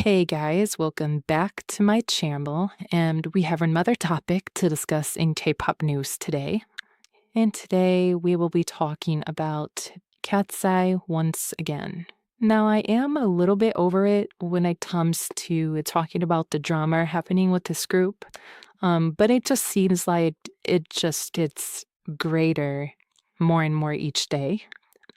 Hey guys, welcome back to my channel, and we have another topic to discuss in K-pop news today. And today we will be talking about KATSEYE once again. Now, I am a little bit over it when it comes to talking about the drama happening with this group, but it just seems like it just gets greater more and more each day.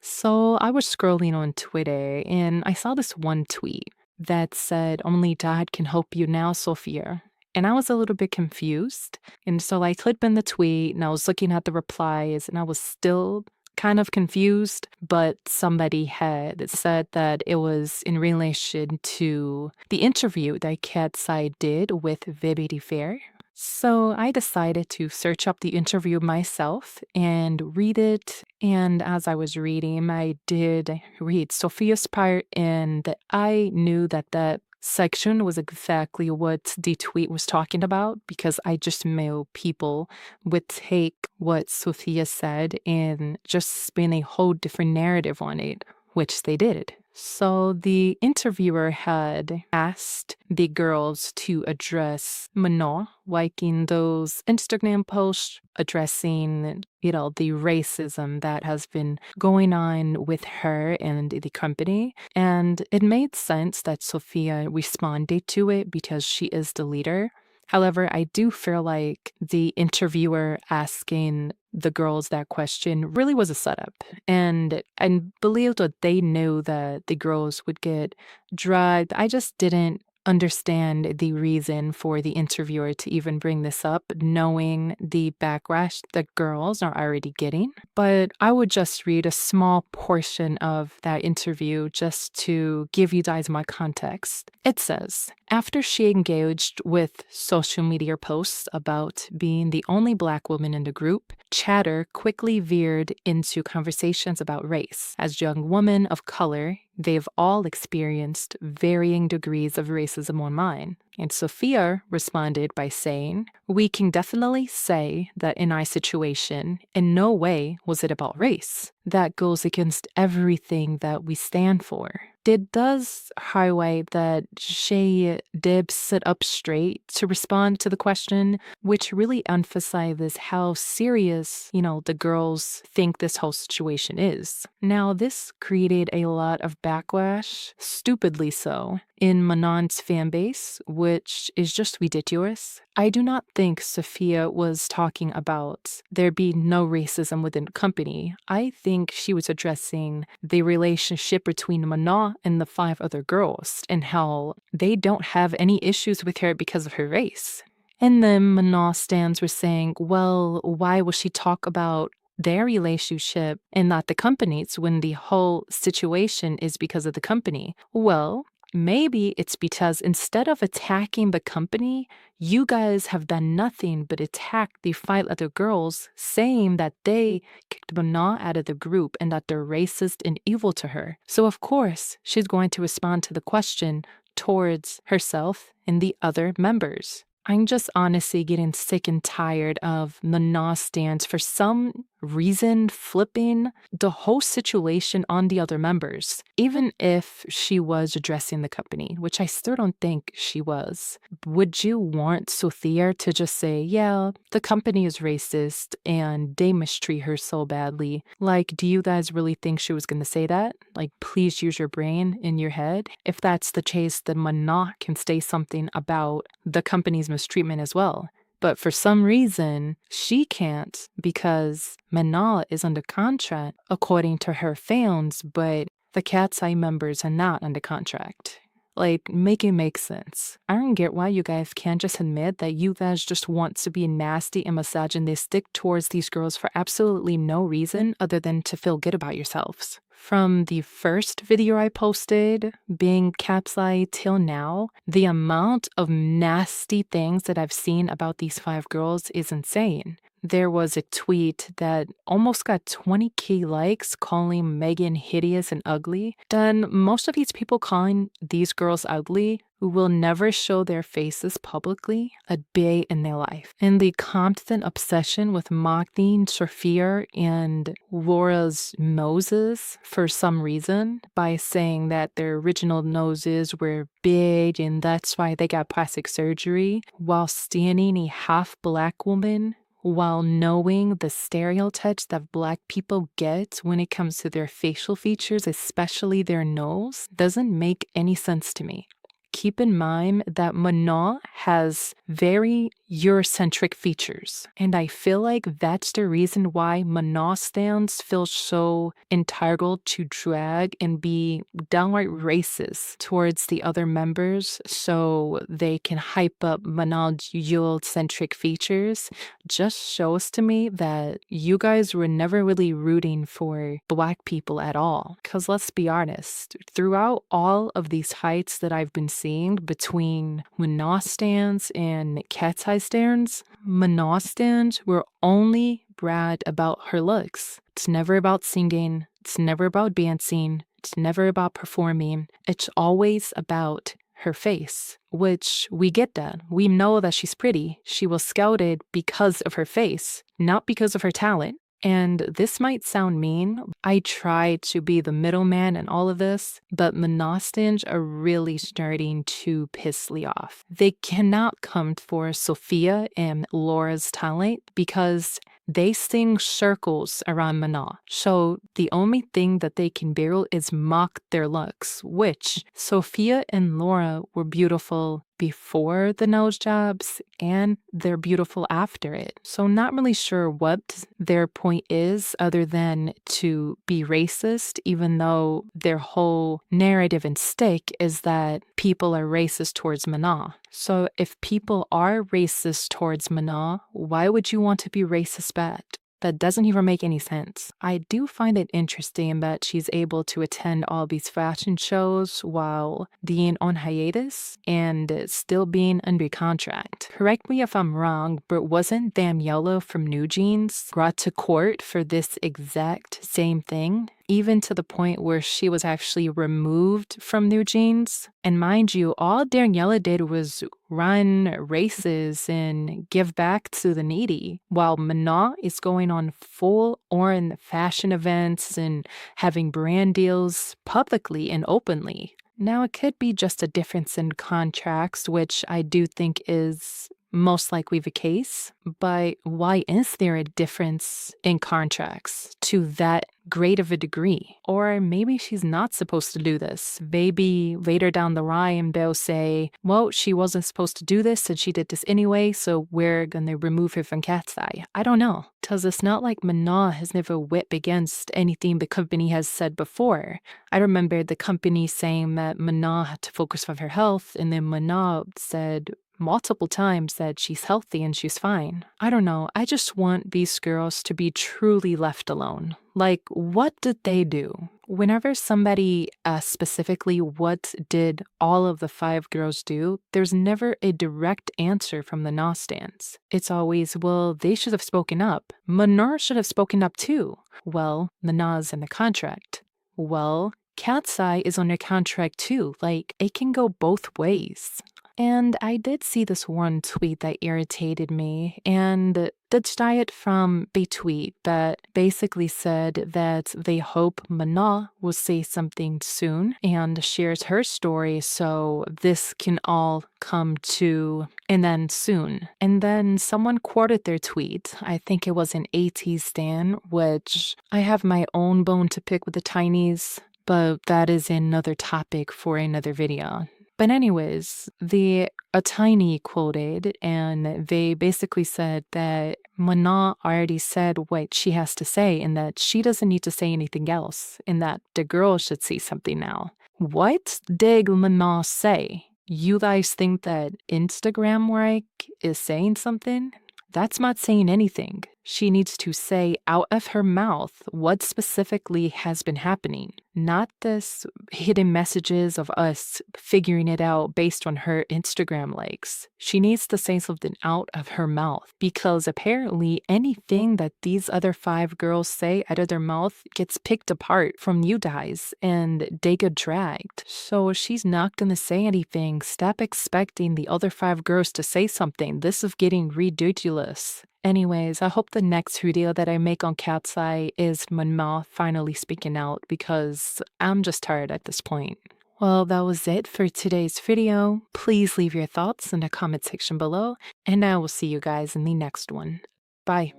So I was scrolling on Twitter and I saw this one tweet that said, "Only God can help you now, Sophia." And I was a little bit confused. And so I clicked on the tweet and I was looking at the replies and I was still kind of confused. But somebody had said that it was in relation to the interview that KATSEYE did with Vibity Fair. So I decided to search up the interview myself and read it. And as I was reading, I did read Sophia's part, and I knew that that section was exactly what the tweet was talking about because I just knew people would take what Sophia said and just spin a whole different narrative on it, which they did. So the interviewer had asked the girls to address Manon, like in those Instagram posts addressing, the racism that has been going on with her and the company. And it made sense that Sophia responded to it because she is the leader. However, I do feel like the interviewer asking the girls that question really was a setup. And I believe that they knew that the girls would get dragged. I just didn't understand the reason for the interviewer to even bring this up, knowing the backlash that girls are already getting. But I would just read a small portion of that interview just to give you guys my context. It says, after she engaged with social media posts about being the only Black woman in the group, chatter quickly veered into conversations about race. As young women of color, they've all experienced varying degrees of racism online. And Sophia responded by saying, "We can definitely say that in our situation, in no way was it about race. That goes against everything that we stand for." It does highlight that she did sit up straight to respond to the question, which really emphasizes how serious, the girls think this whole situation is. Now, this created a lot of backlash, stupidly so, in Manon's fan base, which is just ridiculous. I do not think Sophia was talking about there being no racism within the company. I think she was addressing the relationship between Manon and the 5 other girls and how they don't have any issues with her because of her race. And then Manon stands were saying, well, why will she talk about their relationship and not the company's when the whole situation is because of the company? Well, maybe it's because instead of attacking the company, you guys have done nothing but attack the 5 other girls, saying that they kicked Manon out of the group and that they're racist and evil to her. So of course, she's going to respond to the question towards herself and the other members. I'm just honestly getting sick and tired of Manon stance for some reason flipping the whole situation on the other members, even if she was addressing the company, which I still don't think she was. Would you want Sophia to just say, yeah, the company is racist and they mistreat her so badly? Like, do you guys really think she was going to say that? Like, please use your brain in your head. If that's the case, then Manon can say something about the company's mistreatment as well. But for some reason, she can't because Manon is under contract according to her fans, but the KATSEYE members are not under contract. Like, make it make sense. I don't get why you guys can't just admit that you guys just want to be nasty and misogynistic towards these girls for absolutely no reason other than to feel good about yourselves. From the first video I posted, being KATSEYE till now, the amount of nasty things that I've seen about these 5 girls is insane. There was a tweet that almost got 20K likes calling Megan hideous and ugly. Then most of these people calling these girls ugly who will never show their faces publicly a day in their life. And the constant obsession with mocking Sophia and Laura's noses for some reason by saying that their original noses were big and that's why they got plastic surgery while standing a half black woman, while knowing the stereotypes that Black people get when it comes to their facial features, especially their nose, doesn't make any sense to me. Keep in mind that Manon has very Eurocentric features, and I feel like that's the reason why Manon stands feel so integral to drag and be downright racist towards the other members so they can hype up Manon's Eurocentric features. Just shows to me that you guys were never really rooting for Black people at all. Because let's be honest, throughout all of these heights that I've been seeing between Manon stands and KATSEYE stands, Manon stands were only brag about her looks. It's never about singing. It's never about dancing. It's never about performing. It's always about her face, which we get that. We know that she's pretty. She was scouted because of her face, not because of her talent. And this might sound mean. I try to be the middleman in all of this, but Monostans are really starting to piss me off. They cannot come for Sophia and Laura's talent because they sing circles around Manon. So the only thing that they can do is mock their looks, which Sophia and Laura were beautiful before the nose jobs and they're beautiful after it. So not really sure what their point is other than to be racist, even though their whole narrative and stick is that people are racist towards Manon. So if people are racist towards Manon, why would you want to be racist back? That doesn't even make any sense. I do find it interesting that she's able to attend all these fashion shows while being on hiatus and still being under contract. Correct me if I'm wrong, but wasn't Daniela from New Jeans brought to court for this exact same thing? Even to the point where she was actually removed from New Jeans. And mind you, all Daniela did was run races and give back to the needy, while Manon is going on full-on fashion events and having brand deals publicly and openly. Now, it could be just a difference in contracts, which I do think is most likely the case, but why is there a difference in contracts to that great of a degree? Or maybe she's not supposed to do this. Maybe later down the line they'll say, well, she wasn't supposed to do this and she did this anyway, so we're gonna remove her from KATSEYE. I don't know, because it's not like Manon has never whipped against anything the company has said before. I remember the company saying that Manon had to focus on her health, and then Manon said multiple times that she's healthy and she's fine. I don't know. I just want these girls to be truly left alone. Like, what did they do? Whenever somebody asks specifically what did all of the 5 girls do, there's never a direct answer from the Nostans. It's always, well, they should have spoken up. Manon should have spoken up too. Well, Manon's in the contract. Well, KATSEYE is on a contract too. Like, it can go both ways. And I did see this one tweet that irritated me, and that's diet from a tweet that basically said that they hope Manon will say something soon and shares her story so this can all come to an end soon. And then someone quoted their tweet. I think it was an AT stan, which I have my own bone to pick with the Tinies, but that is another topic for another video. But anyways, a Tiny quoted, and they basically said that Manon already said what she has to say and that she doesn't need to say anything else and that the girl should say something now. What did Manon say? You guys think that Instagram work is saying something? That's not saying anything. She needs to say out of her mouth what specifically has been happening, not this hidden messages of us figuring it out based on her Instagram likes. She needs to say something out of her mouth because apparently anything that these other 5 girls say out of their mouth gets picked apart from you guys and they get dragged. So she's not gonna say anything. Stop expecting the other 5 girls to say something. This is getting ridiculous. Anyways, I hope the next video that I make on KATSEYE is Manon finally speaking out because I'm just tired at this point. Well, that was it for today's video. Please leave your thoughts in the comment section below, and I will see you guys in the next one. Bye.